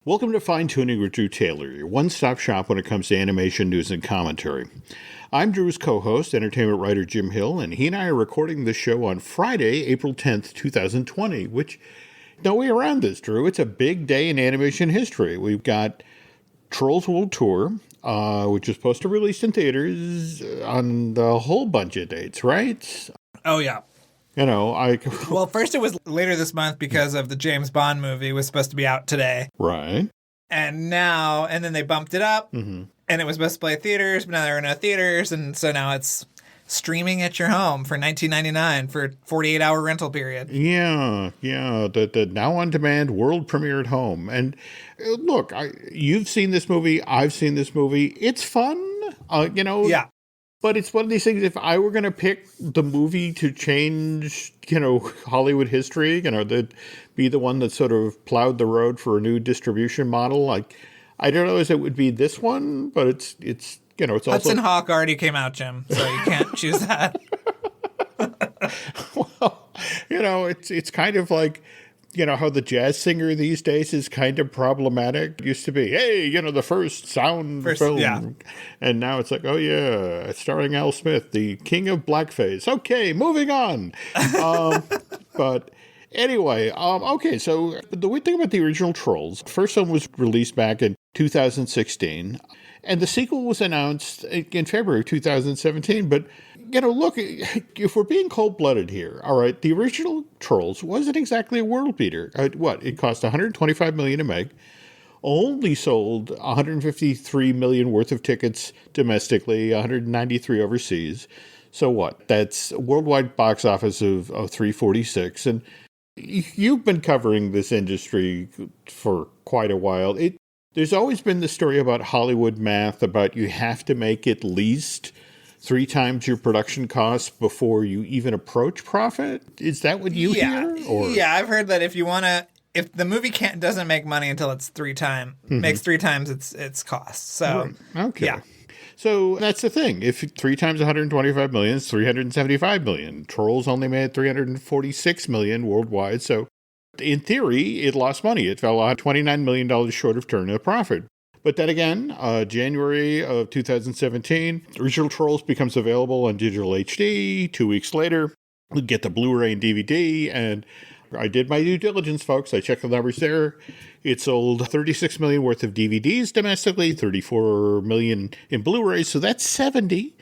Welcome to Fine Tuning with Drew Taylor, your one-stop shop when it comes to animation news and commentary. I'm Drew's co-host, entertainment writer Jim Hill, and he and I are recording this show on Friday, April 10th, 2020, which, no way around this, Drew. It's a big day in animation history. We've got Trolls World Tour, which is supposed to release in theaters on a whole bunch of dates, right? Oh, yeah. You know, Well, first it was later this month because of the James Bond movie was supposed to be out today. Right. And then they bumped it up, and it was supposed to play theaters, but now there are no theaters, and so now it's streaming at your home for $19.99 for a 48-hour rental period. Yeah, the now on-demand world premiere at home. And look, you've seen this movie, I've seen this movie. It's fun, Yeah. But it's one of these things, if I were going to pick the movie to change, Hollywood history, be the one that sort of plowed the road for a new distribution model, I don't know as it would be this one, but it's also... Hudson Hawk already came out, Jim, so you can't choose that. Well, it's kind of like... how the jazz singer these days is kind of problematic. It used to be, hey, the first sound film. Yeah. And now it's like, oh, yeah, starring Al Smith, the king of blackface. Okay, moving on. But anyway, okay, so the weird thing about the original Trolls, first one was released back in 2016, and the sequel was announced in February 2017, but... look, if we're being cold-blooded here, all right, the original Trolls wasn't exactly a world beater. It cost $125 million to make, only sold $153 million worth of tickets domestically, 193 overseas. So what? That's a worldwide box office of 346. And you've been covering this industry for quite a while. There's always been the story about Hollywood math, about you have to make at least 3 times your production costs before you even approach profit? Is that what you hear? Or? Yeah, I've heard that if the movie doesn't make money until it's makes 3 times its cost. So, right. Okay. Yeah. So that's the thing. If 3 times 125 million is 375 million, Trolls only made 346 million worldwide. So in theory, it lost money. It fell out $29 million short of turning a profit. But then again, January of 2017, original Trolls becomes available on digital HD. 2 weeks later, we get the Blu-ray and DVD, and I did my due diligence, folks. I checked the numbers there. It sold 36 million worth of DVDs domestically, 34 million in Blu-rays, so that's 70.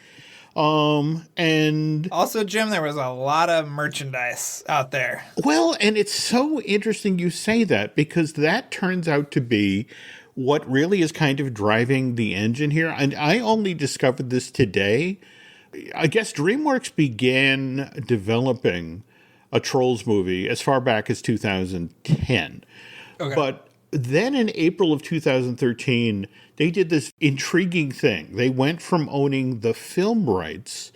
And also, Jim, there was a lot of merchandise out there. Well, and it's so interesting you say that, because that turns out to be what really is kind of driving the engine here. And I only discovered this today. I guess DreamWorks began developing a Trolls movie as far back as 2010. Okay. But then in April of 2013, they did this intriguing thing. They went from owning the film rights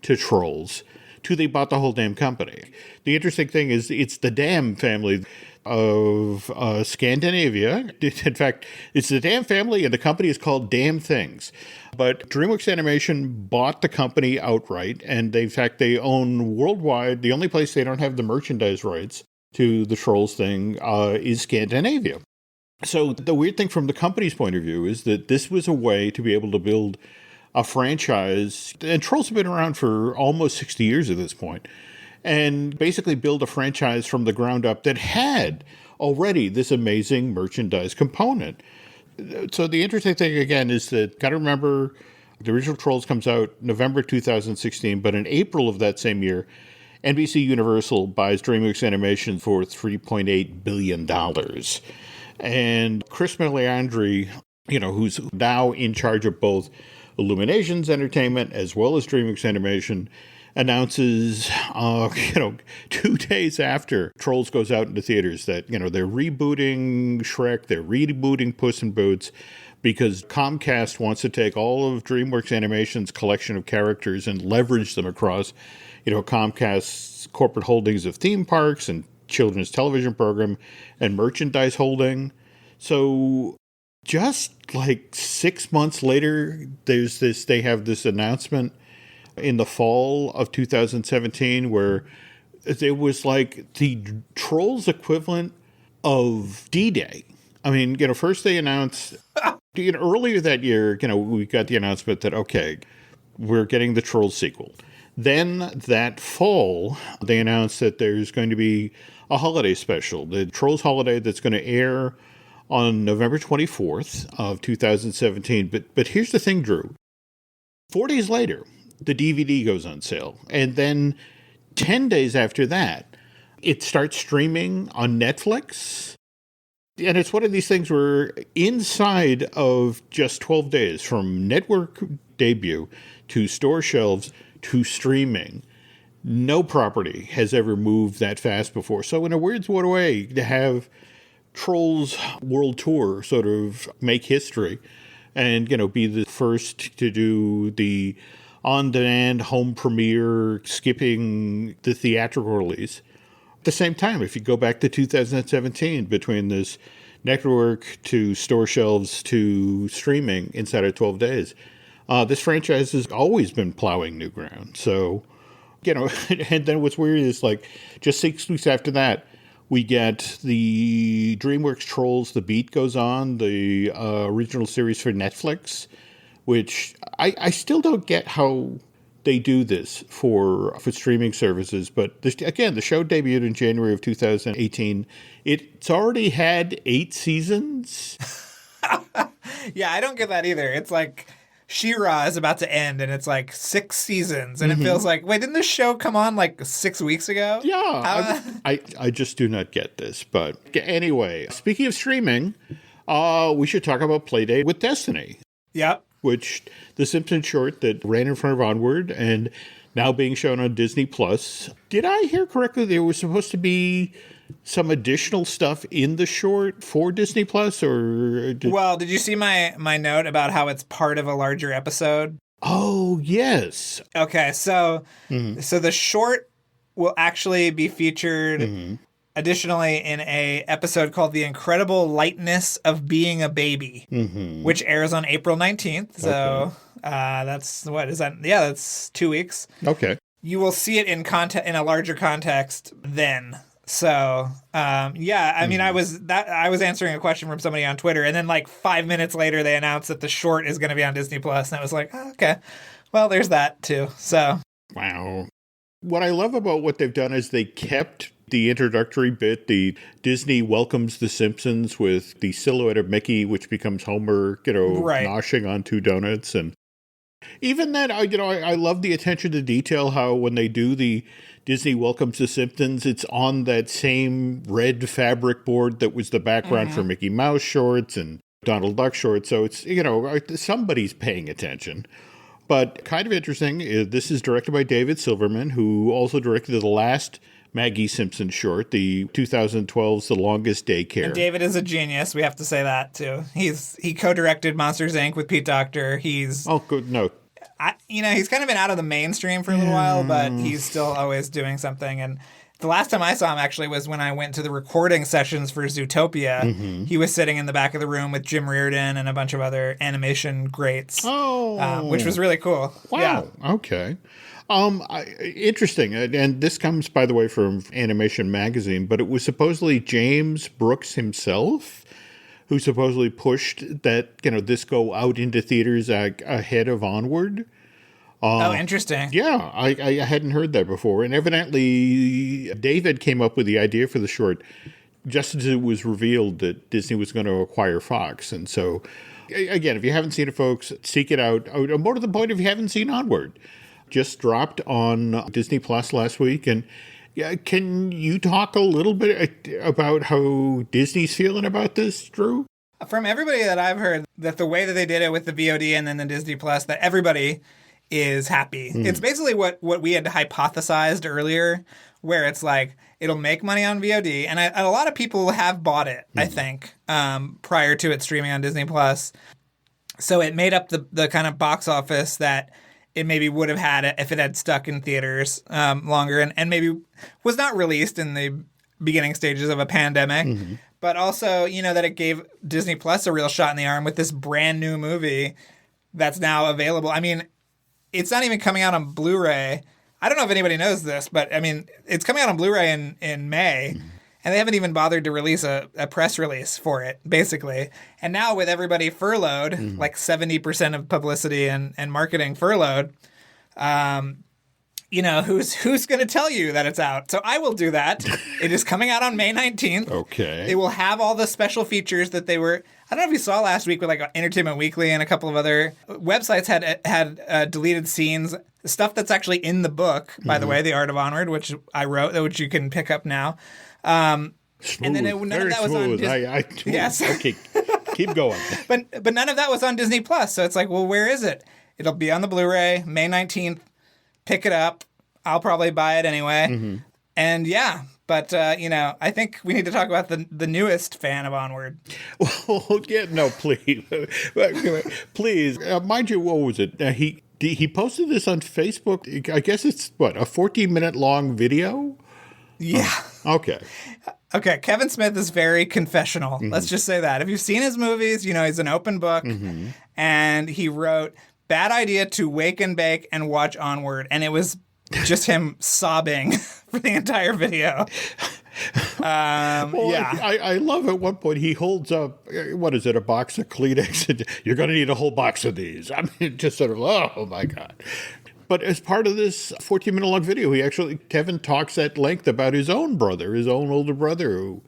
to Trolls to they bought the whole damn company. The interesting thing is it's the Dam family of Scandinavia. In fact, it's the Dam family, and the company is called Damn Things. But DreamWorks Animation bought the company outright, and they own worldwide. The only place they don't have the merchandise rights to the Trolls thing is Scandinavia. So the weird thing from the company's point of view is that this was a way to be able to build a franchise, and Trolls have been around for almost 60 years at this point, and basically build a franchise from the ground up that had already this amazing merchandise component. So the interesting thing, again, is that, got to remember, the original Trolls comes out November 2016, but in April of that same year, NBC Universal buys DreamWorks Animation for $3.8 billion. And Chris Meledandri, who's now in charge of both Illuminations Entertainment as well as DreamWorks Animation, announces, 2 days after Trolls goes out into theaters that, they're rebooting Shrek, they're rebooting Puss in Boots, because Comcast wants to take all of DreamWorks Animation's collection of characters and leverage them across, Comcast's corporate holdings of theme parks and children's television program and merchandise holding. So just like 6 months later, they have this announcement in the fall of 2017 where it was like the Trolls equivalent of D-Day. I mean, first they announced, earlier that year, we got the announcement that, okay, we're getting the Trolls sequel. Then that fall, they announced that there's going to be a holiday special, the Trolls holiday that's going to air on November 24th of 2017. But here's the thing, Drew. 4 days later, the DVD goes on sale. And then 10 days after that, it starts streaming on Netflix. And it's one of these things where inside of just 12 days, from network debut to store shelves to streaming, no property has ever moved that fast before. So in a weird way, to have Trolls World Tour sort of make history and, be the first to do the on-demand home premiere, skipping the theatrical release. At the same time, if you go back to 2017, between this network to store shelves to streaming inside of 12 days, this franchise has always been plowing new ground. So, and then what's weird is just 6 weeks after that, we get the DreamWorks Trolls The Beat Goes On, the original series for Netflix, which I still don't get how they do this for streaming services. But again, the show debuted in January of 2018. It's already had 8 seasons. Yeah, I don't get that either. It's like She-Ra is about to end, and it's 6 seasons, and it feels like, wait, didn't this show come on 6 weeks ago? Yeah, I just do not get this. But anyway, speaking of streaming, we should talk about Playdate with Destiny. Yep. Which the Simpsons short that ran in front of Onward and now being shown on Disney Plus. Did I hear correctly? There was supposed to be some additional stuff in the short for Disney Plus, or did you see my note about how it's part of a larger episode? Oh, yes. Okay, so the short will actually be featured additionally in a episode called The Incredible Lightness of Being a Baby, which airs on April 19th. So that's, what is that? Yeah, that's 2 weeks. Okay. You will see it in a larger context then. So, I mean, I was answering a question from somebody on Twitter, and then 5 minutes later, they announced that the short is going to be on Disney Plus, and I was like, oh, okay, well, there's that too. So, wow. What I love about what they've done is they kept the introductory bit, the Disney welcomes the Simpsons with the silhouette of Mickey, which becomes Homer, noshing on 2 donuts, and even that, I love the attention to detail. How when they do the Disney welcomes the Simpsons, it's on that same red fabric board that was the background for Mickey Mouse shorts and Donald Duck shorts. So it's somebody's paying attention. But kind of interesting, this is directed by David Silverman, who also directed the last Maggie Simpson short, the 2012's The Longest Daycare. And David is a genius. We have to say that too. He co-directed Monsters Inc. with Pete Docter. Good. No. He's kind of been out of the mainstream for a little while, but he's still always doing something. And the last time I saw him actually was when I went to the recording sessions for Zootopia. He was sitting in the back of the room with Jim Reardon and a bunch of other animation greats, which was really cool. Wow. Yeah. Okay. Interesting. And this comes, by the way, from Animation Magazine, but it was supposedly James Brooks himself who supposedly pushed that, this go out into theaters ahead of Onward. Interesting. Yeah, I hadn't heard that before. And evidently, David came up with the idea for the short just as it was revealed that Disney was going to acquire Fox. And so, again, if you haven't seen it, folks, seek it out. More to the point, if you haven't seen Onward, just dropped on Disney Plus last week. And can you talk a little bit about how Disney's feeling about this, Drew? From everybody that I've heard, that the way that they did it with the VOD and then the Disney Plus, that everybody is happy. It's basically what we had hypothesized earlier, where it's it'll make money on VOD. And a lot of people have bought it, I think, prior to it streaming on Disney Plus. So it made up the kind of box office that it maybe would have had if it had stuck in theaters longer and maybe was not released in the beginning stages of a pandemic. But also, that it gave Disney Plus a real shot in the arm with this brand new movie that's now available. I mean, it's not even coming out on Blu-ray. I don't know if anybody knows this, but I mean, it's coming out on Blu-ray in May. And they haven't even bothered to release a press release for it, basically. And now with everybody furloughed, like 70% of publicity and marketing furloughed, who's going to tell you that it's out? So I will do that. It is coming out on May 19th. Okay. It will have all the special features that they were... I don't know if you saw last week with like Entertainment Weekly and a couple of other websites had deleted scenes, stuff that's actually in the book, by the way, The Art of Onward, which I wrote, which you can pick up now. Smooth, and then none of that was on Disney. Yes. Okay, keep going. But none of that was on Disney Plus. So it's like, well, where is it? It'll be on the Blu-ray May 19th. Pick it up. I'll probably buy it anyway. And yeah, but I think we need to talk about the newest fan of Onward. Well, yeah, no, please, please. Mind you, what was it? He posted this on Facebook. I guess it's a 14-minute long video. Yeah. Okay. Okay, Kevin Smith is very confessional. Let's just say that. If you've seen his movies, he's an open book. And he wrote, "Bad idea to wake and bake and watch Onward." And it was just him sobbing for the entire video. Yeah. I love at one point he holds up, what is it, a box of Kleenex? You're going to need a whole box of these. I mean, just sort of, oh my God. But as part of this 14-minute long video, Kevin talks at length about his own brother, his own older brother, who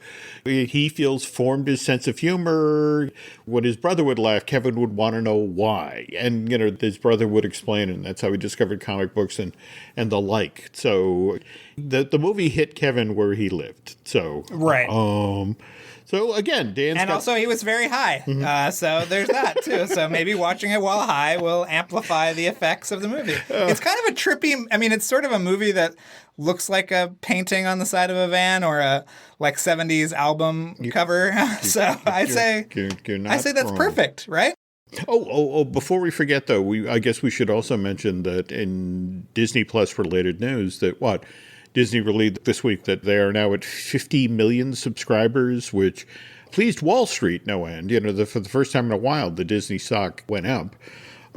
he feels formed his sense of humor. When his brother would laugh, Kevin would want to know why. And, his brother would explain, and that's how he discovered comic books and the like. So the movie hit Kevin where he lived. So, right. So again, also he was very high, so there's that too. So maybe watching it while high will amplify the effects of the movie. It's kind of a trippy. I mean, it's sort of a movie that looks like a painting on the side of a van or a 70s album cover. So I say that's perfect, right? Oh! Before we forget, though, I guess we should also mention that in Disney Plus related news that Disney released this week that they are now at 50 million subscribers, which pleased Wall Street no end. For the first time in a while, the Disney stock went up.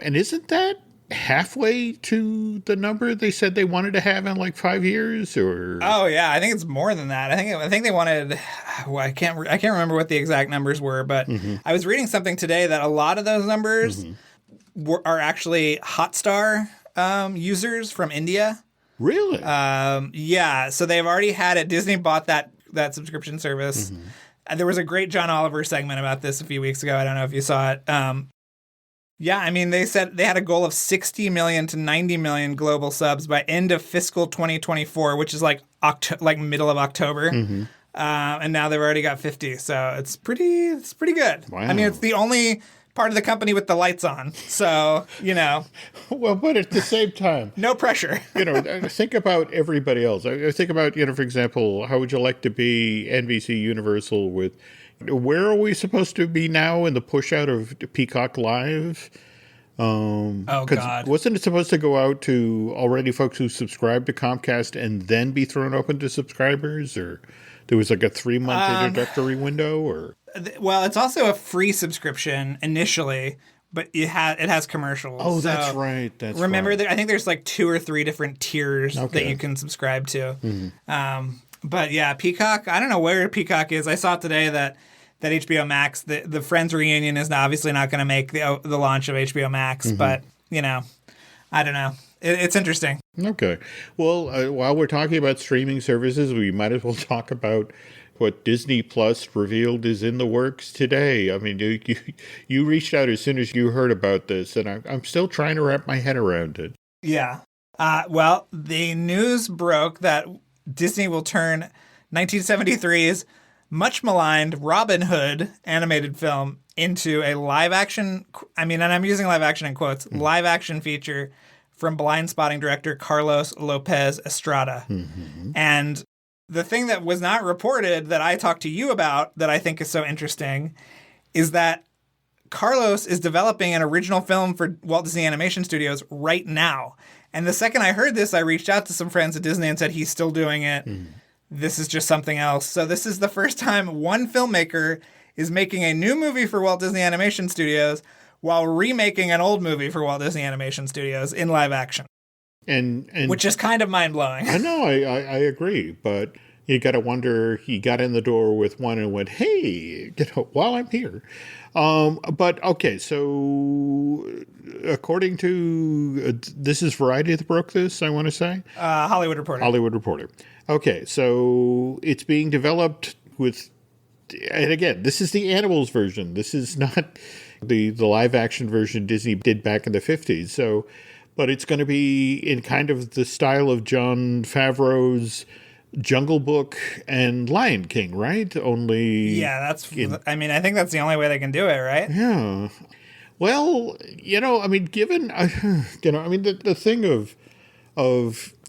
And isn't that halfway to the number they said they wanted to have in 5 years? Or oh yeah, I think it's more than that. I think they wanted. Well, I can't remember what the exact numbers were, but I was reading something today that a lot of those numbers are actually Hotstar users from India. Really? Yeah. So they've already had it. Disney bought that subscription service. There was a great John Oliver segment about this a few weeks ago. I don't know if you saw it. Yeah, I mean, they said they had a goal of 60 million to 90 million global subs by end of fiscal 2024, which is middle of October. And now they've already got 50. So it's pretty good. Wow. I mean, it's the only part of the company with the lights on. So, Well, but at the same time, no pressure. Think about everybody else. I think about, for example, how would you like to be NBC Universal with, where are we supposed to be now in the push out of Peacock Live? Oh, God. Wasn't it supposed to go out to already folks who subscribe to Comcast and then be thrown open to subscribers? Or there was a 3-month introductory window? Or well, it's also a free subscription initially, but it has commercials. Oh, that's right. Remember, I think there's 2 or 3 different tiers that you can subscribe to. But yeah, Peacock, I don't know where Peacock is. I saw today that HBO Max, the Friends reunion is obviously not going to make the launch of HBO Max, but, I don't know. It's interesting. Okay. Well, while we're talking about streaming services, we might as well talk about what Disney Plus revealed is in the works today. I mean, you reached out as soon as you heard about this, and I'm still trying to wrap my head around it. Yeah. Well, the news broke that Disney will turn 1973's much maligned Robin Hood animated film into a live action, and I'm using live action in quotes, live action feature from Blind Spotting director Carlos Lopez Estrada. And the thing that was not reported that I talked to you about that I think is so interesting is that Carlos is developing an original film for Walt Disney Animation Studios right now. And the second I heard this, I reached out to some friends at Disney and said, he's still doing it. This is just something else. So this is the first time one filmmaker is making a new movie for Walt Disney Animation Studios while remaking an old movie for Walt Disney Animation Studios in live action. And which is kind of mind-blowing. I know, I agree. But You got to wonder, he got in the door with one and went, hey, while I'm here. But okay, so according to, this is Variety that broke this, I want to say? Hollywood Reporter. Hollywood Reporter. Okay, so it's being developed with, and again, this is the animals version. This is not the live action version Disney did back in the 50s. So, but it's going to be in kind of the style of Jon Favreau's Jungle Book and Lion King, right? Only. Yeah, I mean, I think that's the only way they can do it, right? Yeah. Well, I mean, given, I mean, the thing of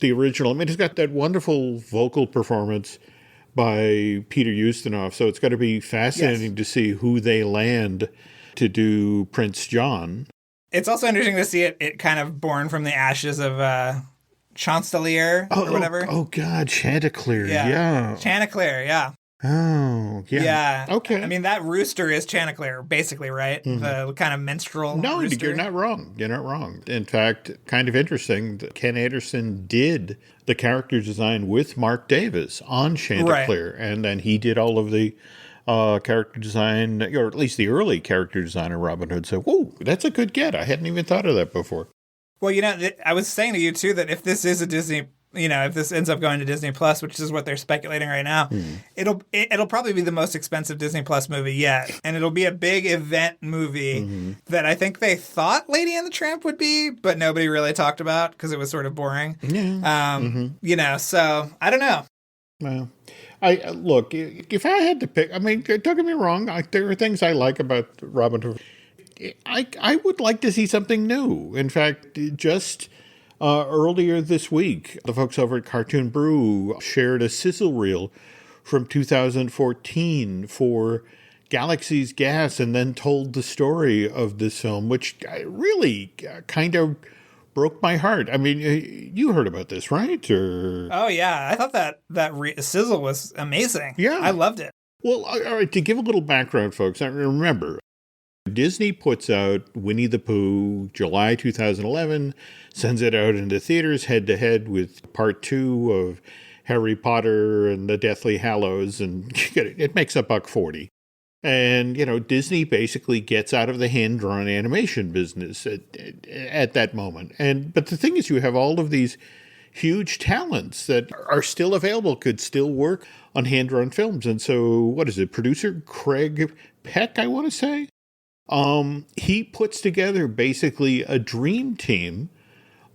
the original, I mean, it's got that wonderful vocal performance by Peter Ustinov, so it's going to be fascinating to see who they land to do Prince John. It's also interesting to see it kind of born from the ashes of Chancelier or whatever. Oh God, Chanticleer. Yeah. Chanticleer, yeah. Oh, yeah. Yeah. Okay. I mean, that rooster is Chanticleer, basically, right? The kind of minstrel rooster. You're not wrong. You're not wrong. In fact, kind of interesting, Ken Anderson did the character design with Mark Davis on Chanticleer. Right. And then he did all of the character design, or at least the early character design of Robin Hood. So, whoa, that's a good get. I hadn't even thought of that before. Well, I was saying to you, too, that if this is a Disney, if this ends up going to Disney Plus, which is what they're speculating right now, it'll probably be the most expensive Disney Plus movie yet. And it'll be a big event movie that I think they thought Lady and the Tramp would be, but nobody really talked about because it was sort of boring. Yeah. So I don't know. Well, look, if I had to pick, I mean, don't get me wrong, there are things I like about Robin Hood. I would like to see something new. In fact, just earlier this week, the folks over at Cartoon Brew shared a sizzle reel from 2014 for Galaxy's Gas, and then told the story of this film, which really kind of broke my heart. I mean, you heard about this, right? Or oh yeah, I thought that sizzle was amazing. Yeah, I loved it. Well, all right. To give a little background, folks, I remember Disney puts out Winnie the Pooh July 2011, sends it out into theaters head to head with part 2 of Harry Potter and the Deathly Hallows, and it makes $140. And, Disney basically gets out of the hand-drawn animation business at that moment. But the thing is, you have all of these huge talents that are still available, could still work on hand-drawn films. And so, what is it? Producer Craig Peck, I want to say? He puts together basically a dream team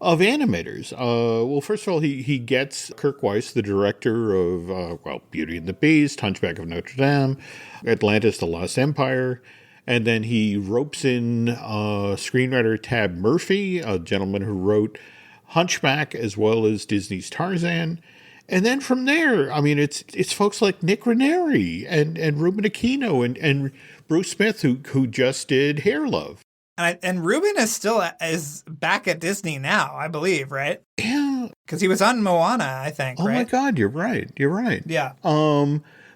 of animators. Well, first of all, he gets Kirk Weiss, the director of, Beauty and the Beast, Hunchback of Notre Dame, Atlantis, The Lost Empire. And then he ropes in screenwriter Tab Murphy, a gentleman who wrote Hunchback as well as Disney's Tarzan. And then from there, I mean, it's folks like Nick Ranieri and Ruben Aquino and Bruce Smith who just did Hair Love. And Ruben is back at Disney now, I believe, right? Yeah. Because he was on Moana, I think, right? Oh, my God, you're right. Yeah.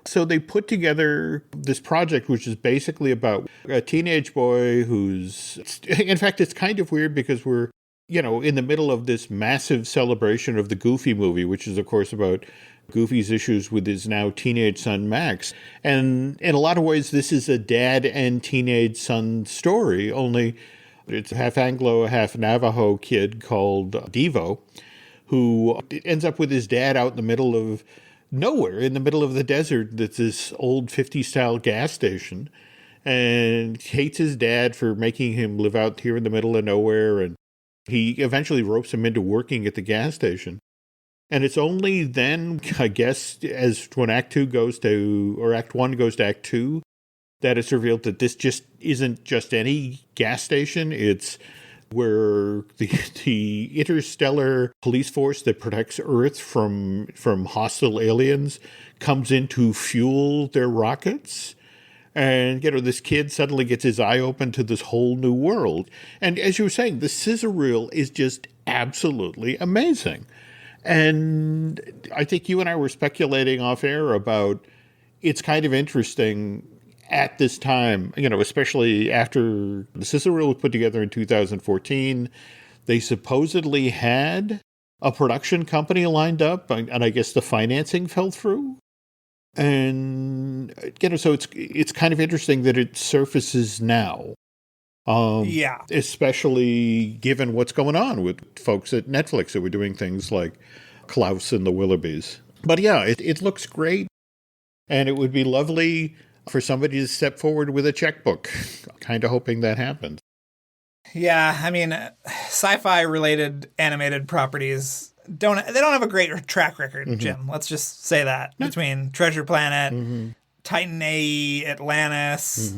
So they put together this project, which is basically about a teenage boy who's... In fact, it's kind of weird because we're, in the middle of this massive celebration of the Goofy movie, which is, of course, about Goofy's issues with his now teenage son, Max. And in a lot of ways, this is a dad and teenage son story, only it's half Anglo, half Navajo kid called Devo, who ends up with his dad out in the middle of nowhere, in the middle of the desert. That's this old 50s-style gas station, and hates his dad for making him live out here in the middle of nowhere, and he eventually ropes him into working at the gas station. And it's only then, I guess, as when Act 1 goes to Act 2, that it's revealed that this just isn't just any gas station. It's where the interstellar police force that protects Earth from hostile aliens comes in to fuel their rockets. And, this kid suddenly gets his eye open to this whole new world. And as you were saying, the scissor reel is just absolutely amazing. And I think you and I were speculating off air about it's kind of interesting at this time, especially after the scissor reel was put together in 2014. They supposedly had a production company lined up, and I guess the financing fell through. And, so it's kind of interesting that it surfaces now. Yeah. Especially given what's going on with folks at Netflix who were doing things like Klaus and the Willoughbys. But yeah, it looks great. And it would be lovely for somebody to step forward with a checkbook. Kind of hoping that happens. Yeah, I mean, sci-fi related animated properties don't have a great track record, Jim. Let's just say that. Between Treasure Planet, Titan AE, Atlantis.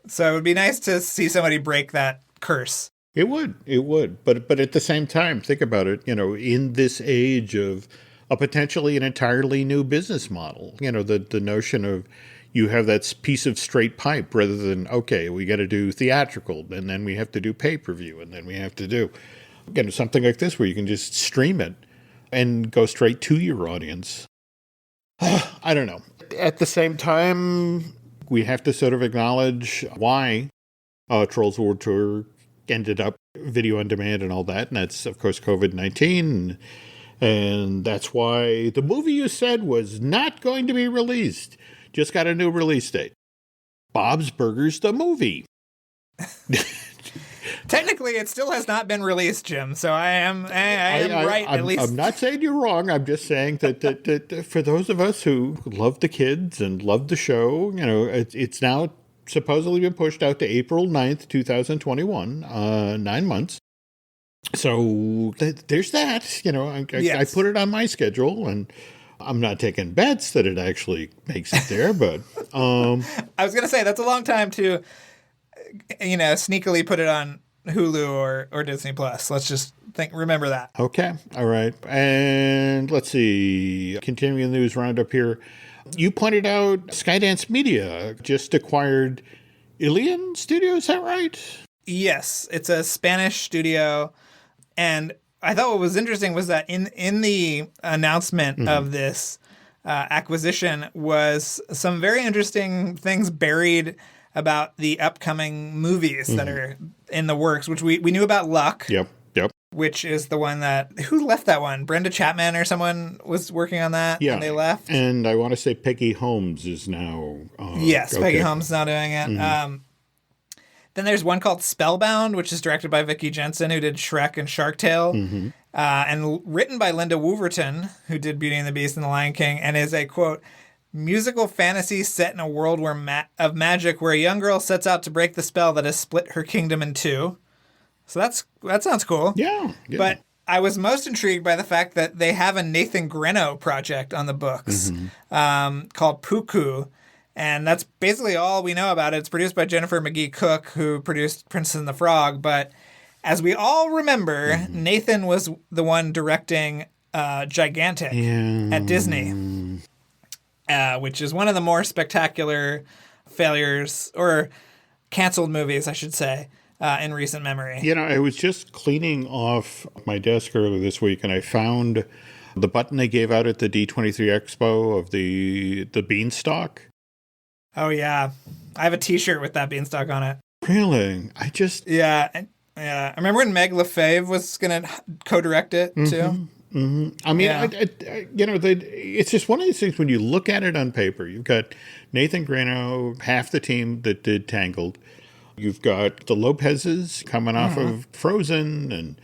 So it would be nice to see somebody break that curse. It would. But at the same time, think about it, in this age of a potentially an entirely new business model, the notion of you have that piece of straight pipe rather than, okay, we got to do theatrical, and then we have to do pay-per-view, and then we have to do, something like this where you can just stream it and go straight to your audience. I don't know. At the same time, we have to sort of acknowledge why Trolls World Tour ended up video on demand and all that, and that's, of course, COVID-19, and that's why the movie you said was not going to be released just got a new release date. Bob's Burgers, the movie. Technically, it still has not been released, Jim. So I am right. At least I'm not saying you're wrong. I'm just saying that for those of us who love the kids and love the show, it's now supposedly been pushed out to April 9th, 2021, 9 months. So there's that. I put it on my schedule, and I'm not taking bets that it actually makes it there, but I was going to say that's a long time to, sneakily put it on Hulu or Disney Plus. Let's just remember that. Okay. All right. And let's see. Continuing the news roundup here. You pointed out Skydance Media just acquired Ilion Studio. Is that right? Yes. It's a Spanish studio. And I thought what was interesting was that in the announcement of this acquisition was some very interesting things buried about the upcoming movies that are in the works, which we knew about Luck. Yep. Which is the one who left that one? Brenda Chapman or someone was working on that and they left? And I want to say Peggy Holmes is now... yes, okay. Peggy Holmes is now doing it. Then there's one called Spellbound, which is directed by Vicky Jensen, who did Shrek and Shark Tale, and written by Linda Wolverton, who did Beauty and the Beast and The Lion King, and is a, quote, musical fantasy set in a world of magic where a young girl sets out to break the spell that has split her kingdom in two. So that sounds cool. Yeah. But I was most intrigued by the fact that they have a Nathan Greno project on the books called Puku. And that's basically all we know about it. It's produced by Jennifer McGee Cook, who produced Princess and the Frog. But as we all remember, Nathan was the one directing Gigantic at Disney, which is one of the more spectacular failures, or canceled movies, I should say, in recent memory. I was just cleaning off my desk earlier this week, and I found the button they gave out at the D23 Expo of the Beanstalk. Oh, yeah. I have a T-shirt with that Beanstalk on it. Really? Yeah. I remember when Meg LaFave was going to co-direct it, too. I mean, it's just one of these things when you look at it on paper. You've got Nathan Greno, half the team that did Tangled. You've got the Lopez's coming off of Frozen, and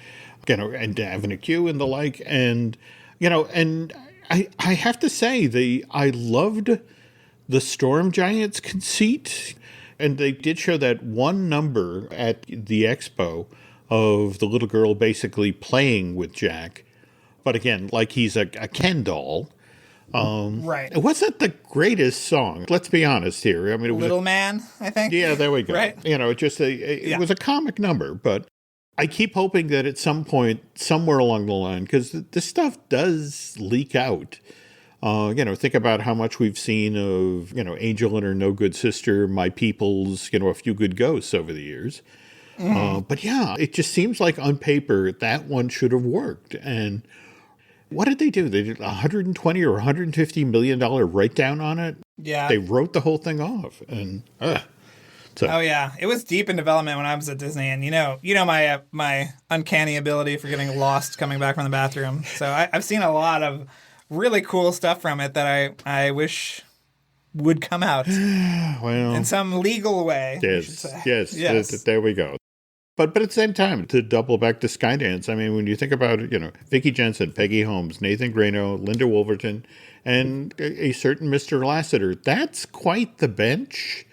Avenue Q and the like. And, and I have to say, I loved the Storm Giants conceit. And they did show that one number at the expo of the little girl basically playing with Jack. But again, like he's a Ken doll. Right. It wasn't the greatest song. Let's be honest here. I mean, it was Little Man, I think. Yeah, there we go. Right. It was a comic number, but I keep hoping that at some point, somewhere along the line, because this stuff does leak out. Think about how much we've seen of, Angel and her no good sister, My People's, A Few Good Ghosts over the years. But yeah, it just seems like on paper that one should have worked. And what did they do? They did $120 or $150 million write down on it. Yeah. They wrote the whole thing off. And So, Oh yeah, it was deep in development when I was at Disney, and my uncanny ability for getting lost coming back from the bathroom. So I've seen a lot of really cool stuff from it that I wish would come out in well, some legal way. I should yes, say. yes, Yes. there we go. But at the same time, to double back to Skydance, I mean, when you think about it, Vicki Jensen, Peggy Holmes, Nathan Grano, Linda Wolverton, and a certain Mr. Lassiter, that's quite the bench.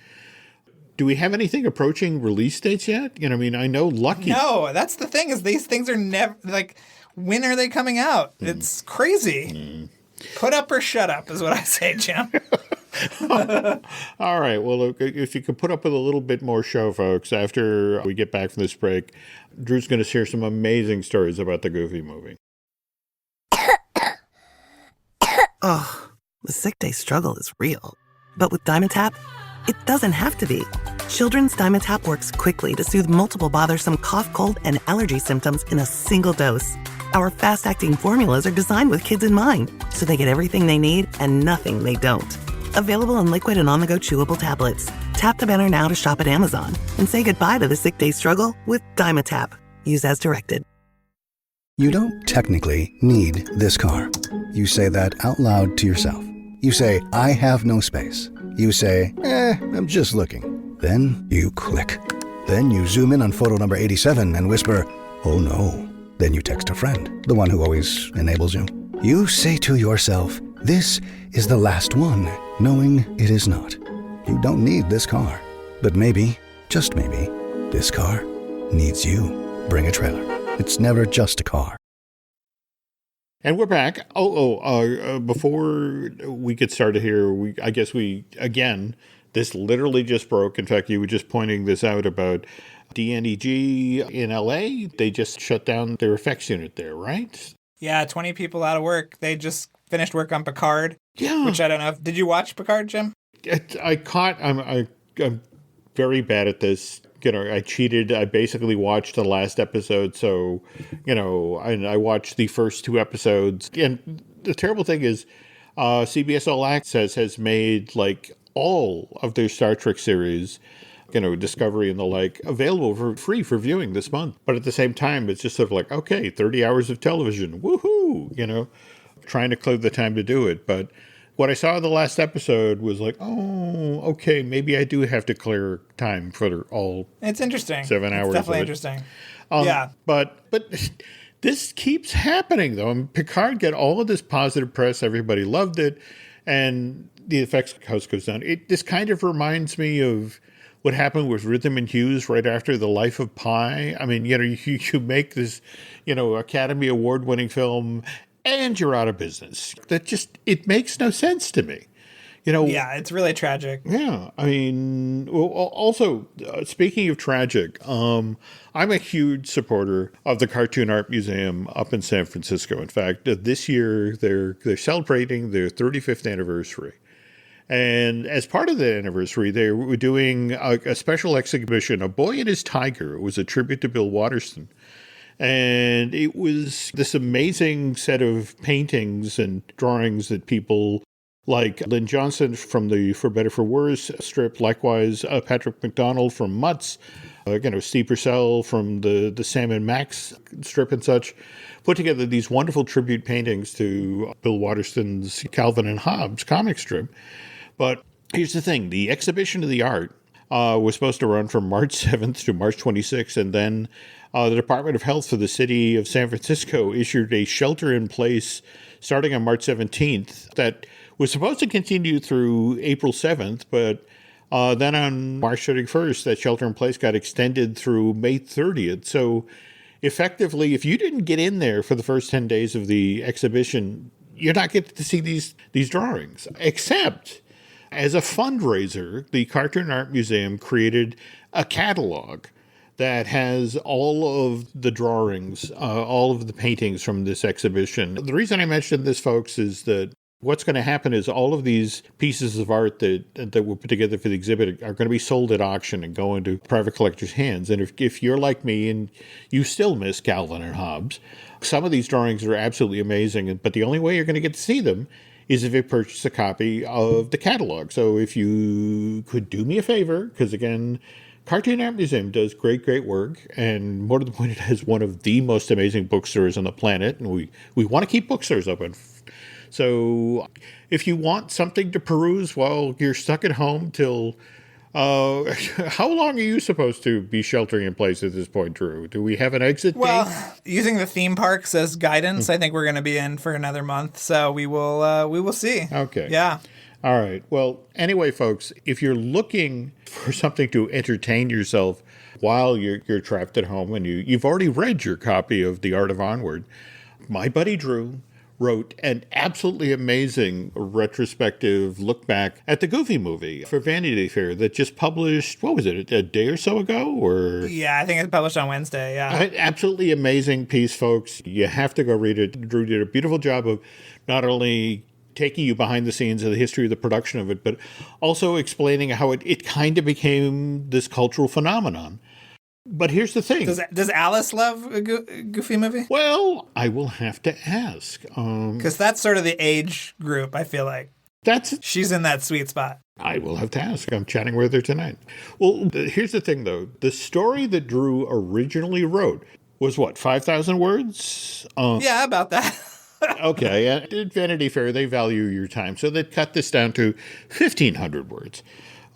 Do we have anything approaching release dates yet? I mean, I know Lucky. No, that's the thing is these things are never like. When are they coming out? It's crazy. Put up or shut up is what I say, Jim. All right. Well, look, if you could put up with a little bit more show, folks, after we get back from this break, Drew's going to share some amazing stories about the Goofy movie. Oh, the sick day struggle is real. But with Dimetapp, it doesn't have to be. Children's Dimetapp works quickly to soothe multiple bothersome cough, cold, and allergy symptoms in a single dose. Our fast-acting formulas are designed with kids in mind, so they get everything they need and nothing they don't. Available in liquid and on-the-go chewable tablets. Tap the banner now to shop at Amazon and say goodbye to the sick day struggle with Dimetapp. Use as directed. You don't technically need this car. You say that out loud to yourself. You say, I have no space. You say, I'm just looking. Then you click. Then you zoom in on photo number 87 and whisper, oh no. Then you text a friend, the one who always enables you. You say to yourself, this is the last one, knowing it is not. You don't need this car. But maybe, just maybe, this car needs you. Bring a trailer. It's never just a car. And we're back. Before we get started here, I guess this literally just broke. In fact, you were just pointing this out about DNEG in LA. They just shut down their effects unit there, right? Yeah, 20 people out of work. They just finished work on Picard. Yeah. Which I don't know. Did you watch Picard, Jim? I'm very bad at this. I cheated. I basically watched the last episode. So, I watched the first 2 episodes. And the terrible thing is, CBS All Access has made like all of their Star Trek series, Discovery and the like, available for free for viewing this month. But at the same time, it's just sort of like, okay, 30 hours of television. Woohoo! Trying to clear the time to do it. But what I saw in the last episode was like, oh, okay, maybe I do have to clear time for all. It's interesting. 7 hours. It's definitely interesting. Yeah. But this keeps happening, though. I mean, Picard got all of this positive press. Everybody loved it. And the effects house goes down. This kind of reminds me of what happened with Rhythm and Hues right after The Life of Pi. I mean, you make this, Academy Award-winning film and you're out of business. It makes no sense to me. Yeah, it's really tragic. Yeah, I mean, also, speaking of tragic, I'm a huge supporter of the Cartoon Art Museum up in San Francisco. In fact, this year they're celebrating their 35th anniversary. And as part of that anniversary, they were doing a special exhibition, A Boy and His Tiger. It was a tribute to Bill Watterson. And it was this amazing set of paintings and drawings that people like Lynn Johnson from the For Better For Worse strip, likewise Patrick McDonald from Mutts, Steve Purcell from the Sam and Max strip and such, put together these wonderful tribute paintings to Bill Watterson's Calvin and Hobbes comic strip. But here's the thing. The exhibition of the art was supposed to run from March 7th to March 26th, and then the Department of Health for the city of San Francisco issued a shelter-in-place starting on March 17th that was supposed to continue through April 7th, but then on March 31st, that shelter-in-place got extended through May 30th. So effectively, if you didn't get in there for the first 10 days of the exhibition, you're not getting to see these drawings, except as a fundraiser, the Cartoon Art Museum created a catalog that has all of the drawings, all of the paintings from this exhibition. The reason I mentioned this, folks, is that what's going to happen is all of these pieces of art that were put together for the exhibit are going to be sold at auction and go into private collectors' hands. And if you're like me and you still miss Calvin and Hobbes, some of these drawings are absolutely amazing, but the only way you're going to get to see them is if you purchase a copy of the catalog. So if you could do me a favor, because again, Cartoon Art Museum does great work, and more to the point, it has one of the most amazing bookstores on the planet, and we want to keep bookstores open. So if you want something to peruse while you're stuck at home till... how long are you supposed to be sheltering in place at this point, Drew? Do we have an exit Well, date? using the theme parks as guidance, I think we're going to be in for another month, so we will see. Okay. Yeah. All right. Well, anyway, folks, if you're looking for something to entertain yourself while you're trapped at home and you've already read your copy of The Art of Onward, my buddy Drew wrote an absolutely amazing retrospective look back at the Goofy movie for Vanity Fair that just published, what was it, a day or so ago? Or Yeah, I think it's published on Wednesday, yeah. An absolutely amazing piece, folks. You have to go read it. Drew did a beautiful job of not only taking you behind the scenes of the history of the production of it, but also explaining how it kind of became this cultural phenomenon. But here's the thing. Does Alice love a Goofy movie? Well, I will have to ask. Because that's sort of the age group, I feel like. She's in that sweet spot. I will have to ask. I'm chatting with her tonight. Well, here's the thing, though. The story that Drew originally wrote was what, 5,000 words? Yeah, about that. Okay. At Vanity Fair, they value your time. So they cut this down to 1,500 words.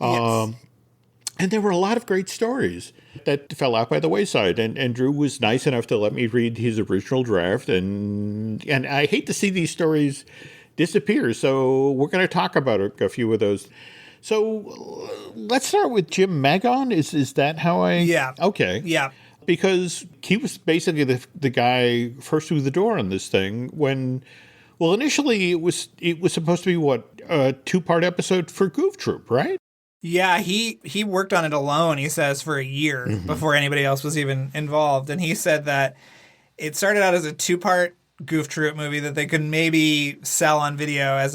Yes. And there were a lot of great stories that fell out by the wayside. And Drew was nice enough to let me read his original draft. And I hate to see these stories disappear. So we're going to talk about a few of those. So let's start with Jim Magon. Is that how I... Yeah. Okay. Yeah. Because he was basically the guy first through the door on this thing when... Well, initially it was supposed to be, what, a 2-part episode for Goof Troop, right? Yeah, he worked on it alone, he says, for a year before anybody else was even involved. And he said that it started out as a 2-part Goof Troop movie that they could maybe sell on video as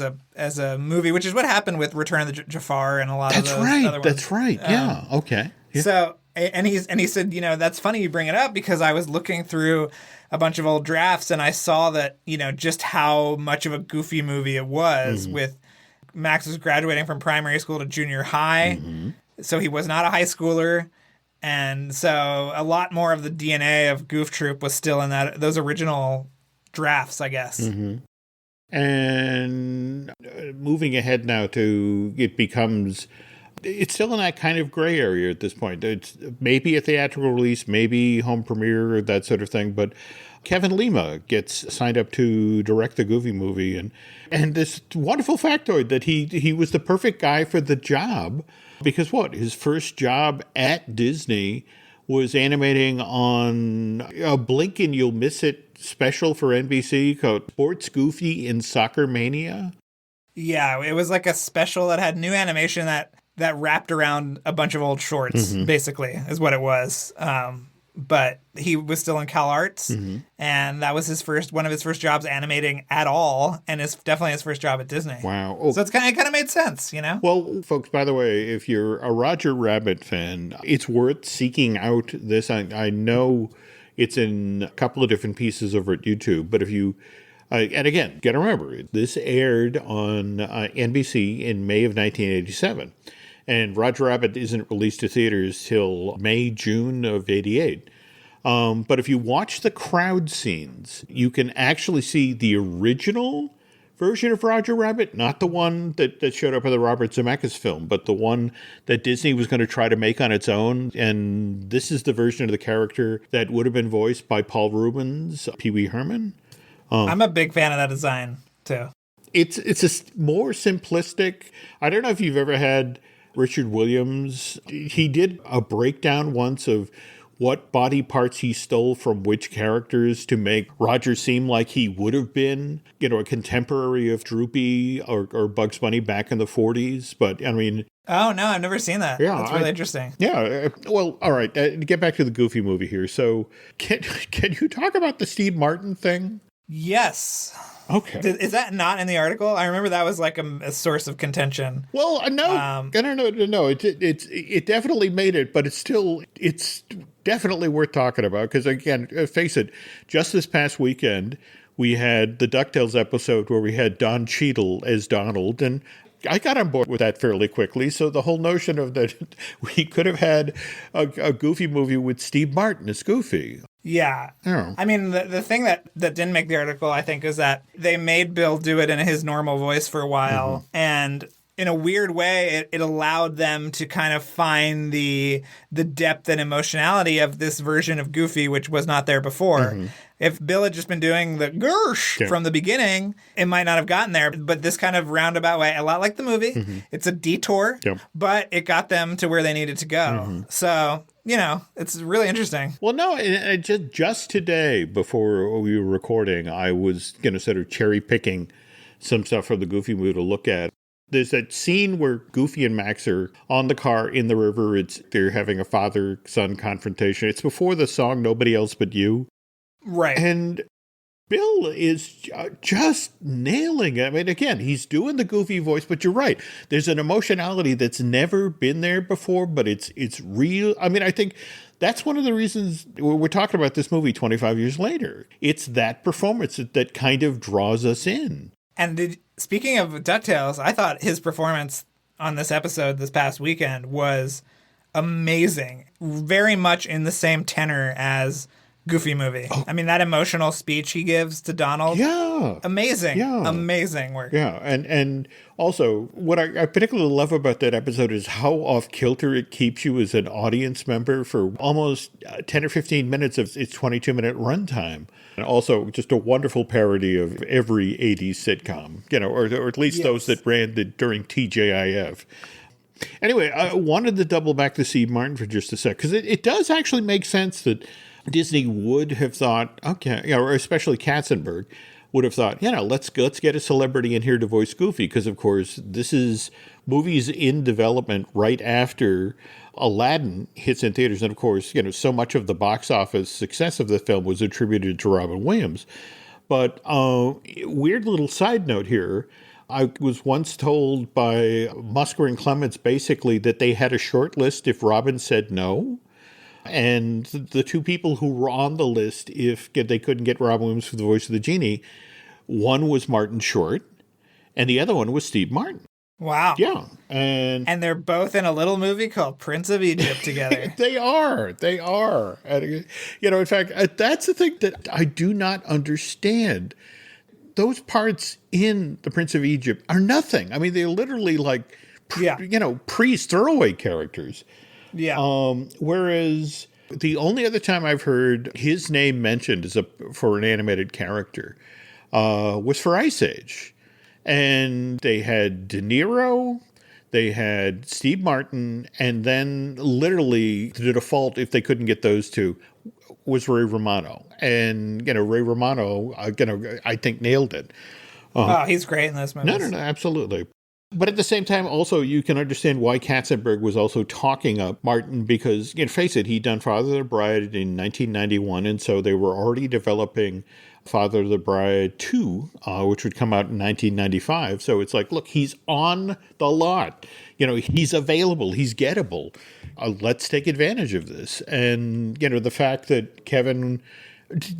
a movie, which is what happened with Return of the Jafar and a lot of those other ones. That's right. Yeah. Okay. Yeah. So, and he said, that's funny you bring it up because I was looking through a bunch of old drafts and I saw that, just how much of a Goofy movie it was with Max was graduating from primary school to junior high, so he was not a high schooler. And so a lot more of the DNA of Goof Troop was still in those original drafts, I guess. And moving ahead now to it's still in that kind of gray area at this point. It's maybe a theatrical release, maybe home premiere, that sort of thing. But Kevin Lima gets signed up to direct the Goofy movie. And this wonderful factoid that he was the perfect guy for the job. Because his first job at Disney was animating on a Blink and You'll Miss It special for NBC called Sports Goofy in Soccer Mania. Yeah, it was like a special that had new animation that wrapped around a bunch of old shorts, basically, is what it was. But he was still in Cal Arts, and that was one of his first jobs animating at all, and it's definitely his first job at Disney. Wow. Oh. So it kind of made sense, Well, folks, by the way, if you're a Roger Rabbit fan, it's worth seeking out this. I know it's in a couple of different pieces over at YouTube, but if you... and again, got to remember, this aired on NBC in May of 1987. And Roger Rabbit isn't released to theaters till May, June of 88. But if you watch the crowd scenes, you can actually see the original version of Roger Rabbit, not the one that showed up in the Robert Zemeckis film, but the one that Disney was going to try to make on its own. And this is the version of the character that would have been voiced by Paul Rubens, Pee Wee Herman. I'm a big fan of that design, too. It's a more simplistic... I don't know if you've ever had... Richard Williams, he did a breakdown once of what body parts he stole from which characters to make Roger seem like he would have been, a contemporary of Droopy or Bugs Bunny back in the 40s. But, I mean... Oh, no, I've never seen that. Yeah, That's really interesting. Yeah. Well, all right. To get back to the Goofy movie here. So, can you talk about the Steve Martin thing? Yes. Okay. Is that not in the article? I remember that was like a source of contention. Well, no, no. It definitely made it, but it's definitely worth talking about because, again, face it, just this past weekend, We had the DuckTales episode where we had Don Cheadle as Donald, and I got on board with that fairly quickly. So the whole notion of that we could have had a Goofy movie with Steve Martin as Goofy. Yeah. Oh. I mean, the thing that didn't make the article, I think, is that they made Bill do it in his normal voice for a while. And in a weird way, it allowed them to kind of find the depth and emotionality of this version of Goofy, which was not there before. If Bill had just been doing the Gersh from the beginning, it might not have gotten there. But this kind of roundabout way, a lot like the movie, it's a detour, but it got them to where they needed to go. So, you know, it's really interesting. Well, no, just today before we were recording, I was going to sort of cherry picking some stuff from the Goofy movie to look at. There's that scene where Goofy and Max are on the car in the river. They're having a father-son confrontation. It's before the song Nobody Else But You. Right. And Bill is just nailing it. I mean, again, he's doing the Goofy voice, but you're right. There's an emotionality that's never been there before, but it's real. I mean, I think that's one of the reasons we're talking about this movie 25 years later. It's that performance that kind of draws us in. And speaking of DuckTales, I thought his performance on this episode this past weekend was amazing. Very much in the same tenor as Goofy movie. Oh. I mean, that emotional speech he gives to Donald. Yeah. Amazing. Yeah. Amazing work. Yeah. And also, what I particularly love about that episode is how off kilter it keeps you as an audience member for almost 10 or 15 minutes of its 22-minute runtime. And also just a wonderful parody of every 80s sitcom, you know, or at least those that ran during TJIF. Anyway, I wanted to double back to Steve Martin for just a sec, because it does actually make sense that Disney would have thought, okay, you know, or especially Katzenberg would have thought, you know, let's get a celebrity in here to voice Goofy, because of course this is movies in development right after Aladdin hits in theaters, and of course, you know, so much of the box office success of the film was attributed to Robin Williams. But weird little side note here. I was once told by Musker and Clements basically that they had a short list if Robin said no. And the two people who were on the list, if they couldn't get Robin Williams for the voice of the genie, one was Martin Short, and the other one was Steve Martin. Wow. Yeah. And they're both in a little movie called Prince of Egypt together. They are. And, you know, in fact, that's the thing that I do not understand. Those parts in The Prince of Egypt are nothing. I mean, they're literally like, you know, priest throwaway characters. Yeah. Whereas the only other time I've heard his name mentioned for an animated character was for Ice Age. And they had De Niro, they had Steve Martin, and then literally the default, if they couldn't get those two, was Ray Romano. And, you know, Ray Romano, I think nailed it. Oh, he's great in this movie. No, absolutely. But at the same time, also, you can understand why Katzenberg was also talking up Martin because, you know, face it, he'd done Father of the Bride in 1991, and so they were already developing Father of the Bride 2, which would come out in 1995. So it's like, look, he's on the lot. You know, he's available. He's gettable. Let's take advantage of this. And, you know, the fact that Kevin...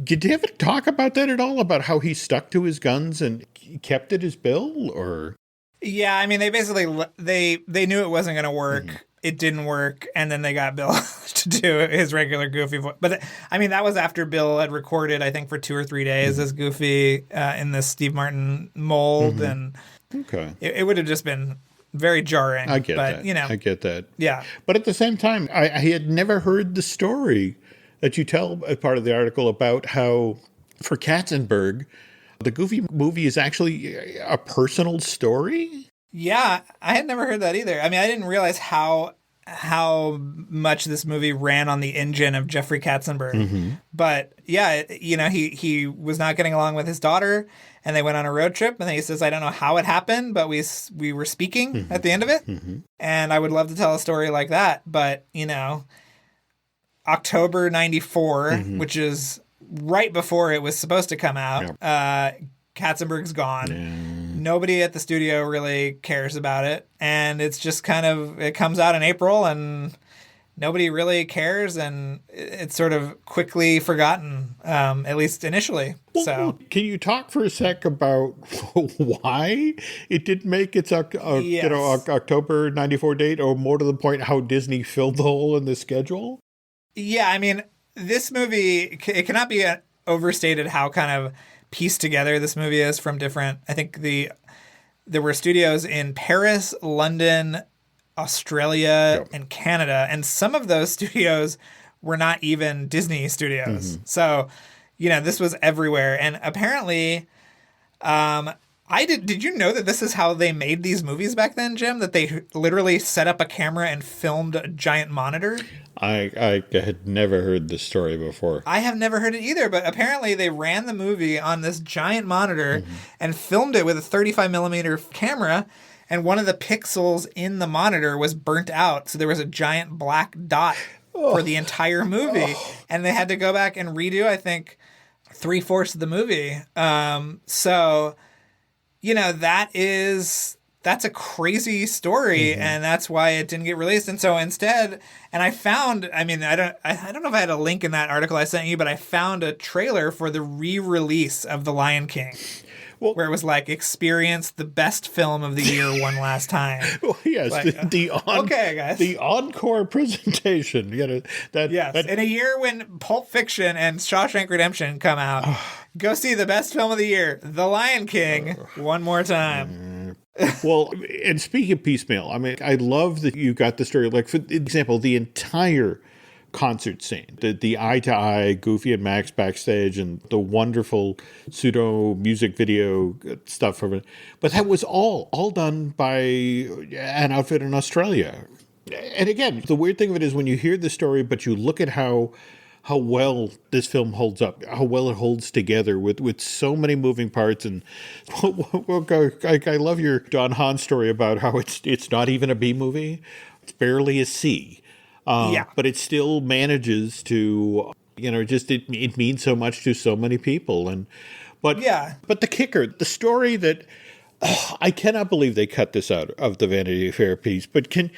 Did you ever talk about that at all? About how he stuck to his guns and kept it as Bill, or... Yeah, I mean, they basically they knew it wasn't going to work. Mm-hmm. It didn't work, and then they got Bill to do his regular Goofy voice. But I mean, that was after Bill had recorded, I think, for 2 or 3 days as Goofy in this Steve Martin mold, and it would have just been very jarring. I get that. You know, I get that. Yeah, but at the same time, I had never heard the story that you tell as part of the article about how for Katzenberg, the Goofy movie is actually a personal story? Yeah, I had never heard that either. I mean, I didn't realize how much this movie ran on the engine of Jeffrey Katzenberg. Mm-hmm. But yeah, you know, he was not getting along with his daughter, and they went on a road trip, and he says, I don't know how it happened, but we were speaking at the end of it. Mm-hmm. And I would love to tell a story like that. But, you know, October 94, which is right before it was supposed to come out, Katzenberg's gone. Yeah. Nobody at the studio really cares about it. And it's just kind of, it comes out in April and nobody really cares, and it's sort of quickly forgotten, at least initially. So can you talk for a sec about why it didn't make its October '94 date, or more to the point, how Disney filled the hole in the schedule? yeah, I mean, this movie, it cannot be overstated how kind of pieced together this movie is from different. I think there were studios in Paris, London, Australia, and Canada, and some of those studios were not even Disney studios. So, this was everywhere, and apparently, did you know that this is how they made these movies back then, Jim? That they literally set up a camera and filmed a giant monitor? I had never heard this story before. I have never heard it either, but apparently they ran the movie on this giant monitor and filmed it with a 35 millimeter camera, and one of the pixels in the monitor was burnt out, so there was a giant black dot for the entire movie, and they had to go back and redo, I think, 3/4 of the movie. So, that's a crazy story, and that's why it didn't get released. And so instead, and I found, I don't know if I had a link in that article I sent you, but I found a trailer for the re-release of The Lion King. Where it was like, experience the best film of the year one last time. Well, yes, like, okay, guys. The encore presentation. Yes, in a year when Pulp Fiction and Shawshank Redemption come out, go see the best film of the year, The Lion King, one more time. Well, and speaking of piecemeal, I love that you got the story. Like, for example, the entire concert scene, the eye-to-eye Goofy and Max backstage, and the wonderful pseudo music video stuff from it. But that was all done by an outfit in Australia. And again, the weird thing of it is when you hear the story, but you look at how well this film holds up, how well it holds together with so many moving parts. And I love your Don Hahn story about how it's not even a B movie. It's barely a C. But it still manages to, it means so much to so many people. But the kicker, the story that, I cannot believe they cut this out of the Vanity Fair piece, but can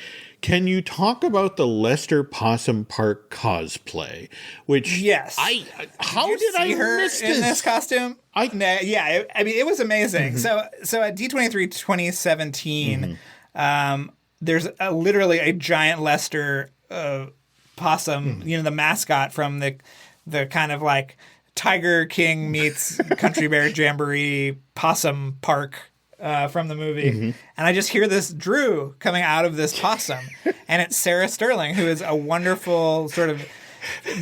you talk about the Lester Possum Park cosplay? Which, yes. How did I miss in this costume? It was amazing. So at D23 2017, there's literally a giant Lester possum, the mascot from the kind of like Tiger King meets Country Bear Jamboree Possum Park from the movie. And I just hear this Drew coming out of this possum, and it's Sarah Sterling, who is a wonderful sort of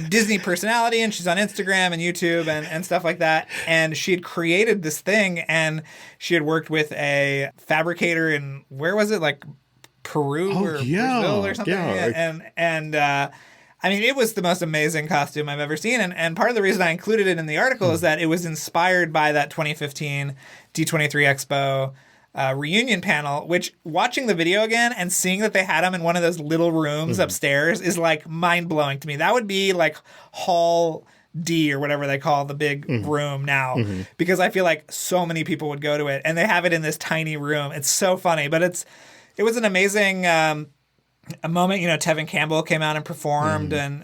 Disney personality, and she's on Instagram and YouTube and stuff like that. And she had created this thing, and she had worked with a fabricator in, where was it, like Peru or Brazil or something. It was the most amazing costume I've ever seen. And part of the reason I included it in the article is that it was inspired by that 2015 D23 Expo reunion panel, which, watching the video again and seeing that they had him in one of those little rooms upstairs is like mind-blowing to me. That would be like Hall D or whatever they call the big room now, because I feel like so many people would go to it, and they have it in this tiny room. It's so funny, but it was an amazing a moment. Tevin Campbell came out and performed, and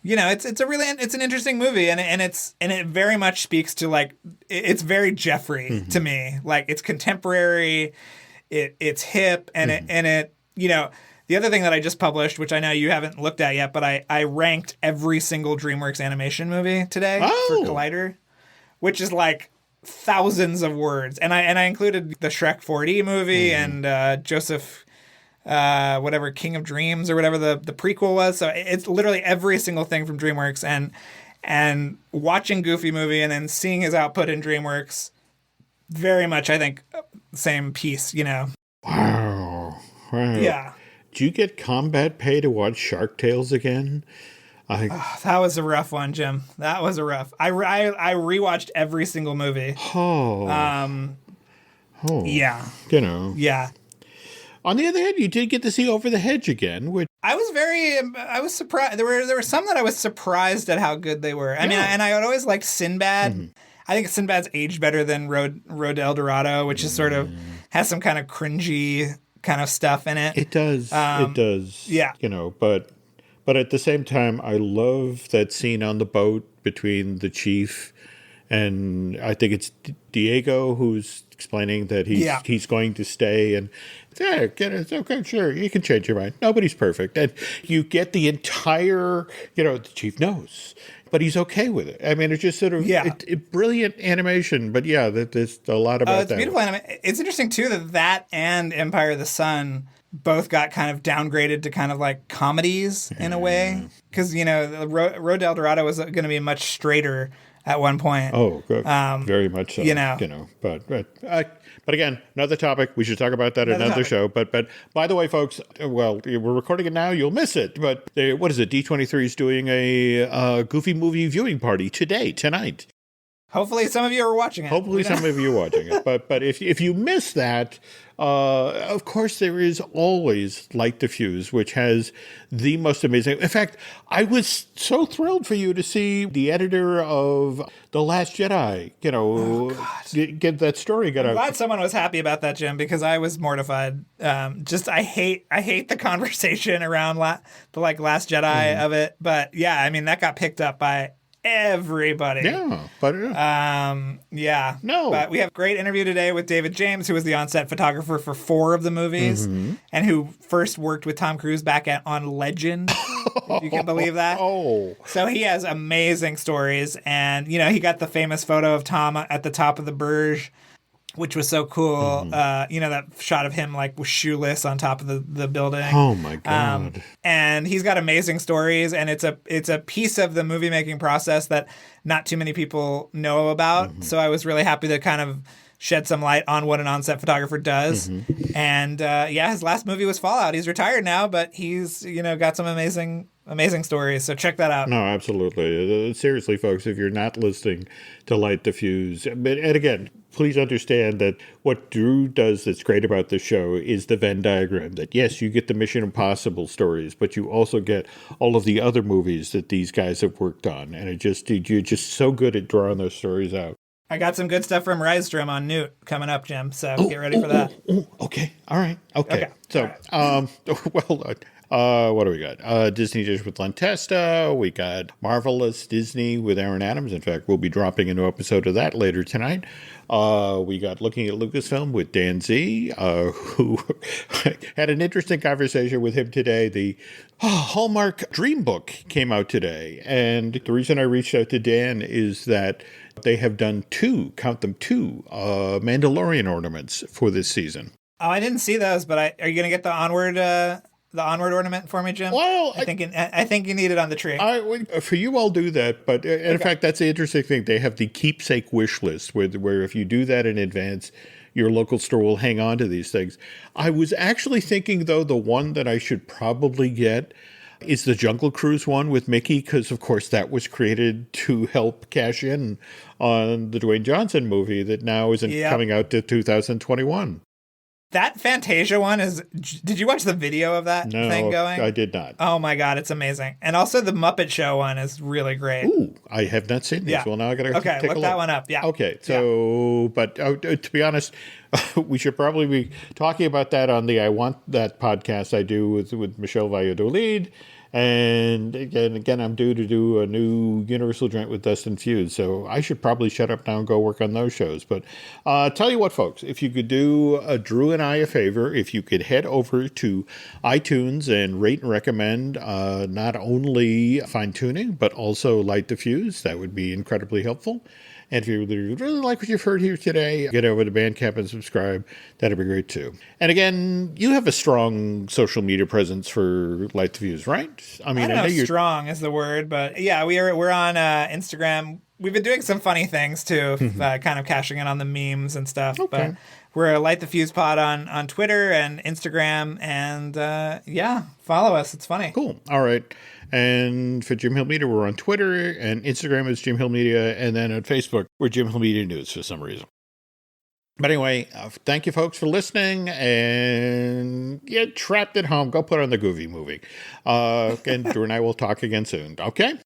it's an interesting movie, and it very much speaks to, like, it's very Jeffrey to me. Like, it's contemporary, it's hip, and it the other thing that I just published, which I know you haven't looked at yet, but I ranked every single DreamWorks Animation movie today for Collider, which is like thousands of words, and I included the Shrek 4D movie and Joseph, whatever, King of Dreams or whatever the prequel was. So it's literally every single thing from DreamWorks, and watching Goofy movie and then seeing his output in DreamWorks, very much I think same piece. Wow. Yeah. Did you get combat pay to watch Shark Tales again? That was a rough one, Jim. That was a rough. I rewatched every single movie. Yeah. Yeah. On the other hand, you did get to see Over the Hedge again, which I was surprised. There were some that I was surprised at how good they were. I mean, and I had always liked Sinbad. I think Sinbad's aged better than Road to El Dorado, which is sort of has some kind of cringy kind of stuff in it. It does. It does. yeah. But at the same time, I love that scene on the boat between the chief and I think it's Diego who's explaining that he's going to stay and get it. Okay, sure, you can change your mind. Nobody's perfect, and you get the entire. The chief knows, but he's okay with it. I mean, it's just sort of brilliant animation. But there's a lot about it's that. Beautiful animation. It's interesting too that and Empire of the Sun both got kind of downgraded to kind of like comedies in a way because Road to El Dorado was going to be much straighter at one point. Oh, good. Very much so. But again, another topic. We should talk about that another show. But by the way, folks, well, we're recording it now. You'll miss it. But what is it? D23 is doing a Goofy movie viewing party tonight. Hopefully, some of you are watching it. Hopefully, some of you are watching it. But if you miss that, of course, there is always Light the Fuse, which has the most amazing. In fact, I was so thrilled for you to see the editor of The Last Jedi. Get that story. I'm glad someone was happy about that, Jim, because I was mortified. I hate the conversation around the Last Jedi of it. But yeah, I mean that got picked up by everybody. Yeah, but no. But we have a great interview today with David James, who was the on-set photographer for 4 of the movies, and who first worked with Tom Cruise back on Legend. If you can believe that. Oh, so he has amazing stories, and he got the famous photo of Tom at the top of the Burj, which was so cool. That shot of him like shoeless on top of the building. Oh my God. And he's got amazing stories, and it's a piece of the movie making process that not too many people know about. So I was really happy to kind of shed some light on what an on-set photographer does. And his last movie was Fallout. He's retired now, but he's got some amazing stories. So check that out. No, absolutely. Seriously, folks, if you're not listening to Light the Fuse, and again, please understand that what Drew does that's great about this show is the Venn diagram. That yes, you get the Mission Impossible stories, but you also get all of the other movies that these guys have worked on, and you're just so good at drawing those stories out. I got some good stuff from Rydstrom on Newt coming up, Jim. So get ready for that. Okay. All right. Okay. So, what do we got? Disney Dish with Len Testa. We got Marvelous Disney with Aaron Adams. In fact, we'll be dropping a new episode of that later tonight. We got Looking at Lucasfilm with Dan Z, who had an interesting conversation with him today. The Hallmark Dream Book came out today. And the reason I reached out to Dan is that they have done 2 Mandalorian ornaments for this season. Oh, I didn't see those, but are you going to get the Onward ornament for me, Jim? Well, I think you need it on the tree. For you, I'll do that. But in fact, that's the interesting thing. They have the keepsake wish list where if you do that in advance, your local store will hang on to these things. I was actually thinking, though, the one that I should probably get is the Jungle Cruise one with Mickey, because, of course, that was created to help cash in on the Dwayne Johnson movie that now isn't coming out to 2021. That Fantasia one is... Did you watch the video of that thing going? No, I did not. Oh, my God. It's amazing. And also the Muppet Show one is really great. Ooh, I have not seen this. Well, now I got to take a look. Look that one up. Yeah. Okay. So, but to be honest, we should probably be talking about that on the I Want That podcast I do with Michelle Valladolid. And again, I'm due to do a new Universal joint with Dustin Fuse, so I should probably shut up now and go work on those shows. But tell you what, folks, if you could do Drew and I a favor, if you could head over to iTunes and rate and recommend not only Fine Tuning, but also Light the Fuse, that would be incredibly helpful. And if you really like what you've heard here today, get over to Bandcamp and subscribe. That'd be great, too. And again, you have a strong social media presence for Light the Fuse, right? I don't know if strong is the word, but yeah, we're on Instagram. We've been doing some funny things, too, kind of cashing in on the memes and stuff. Okay. But we're Light the Fuse Pod on Twitter and Instagram. And follow us. It's funny. Cool. All right. And for Jim Hill Media, we're on Twitter, and Instagram is Jim Hill Media, and then on Facebook, we're Jim Hill Media News for some reason. But anyway, thank you folks for listening, and get trapped at home, go put on the Goofy movie. And Drew and I will talk again soon, okay?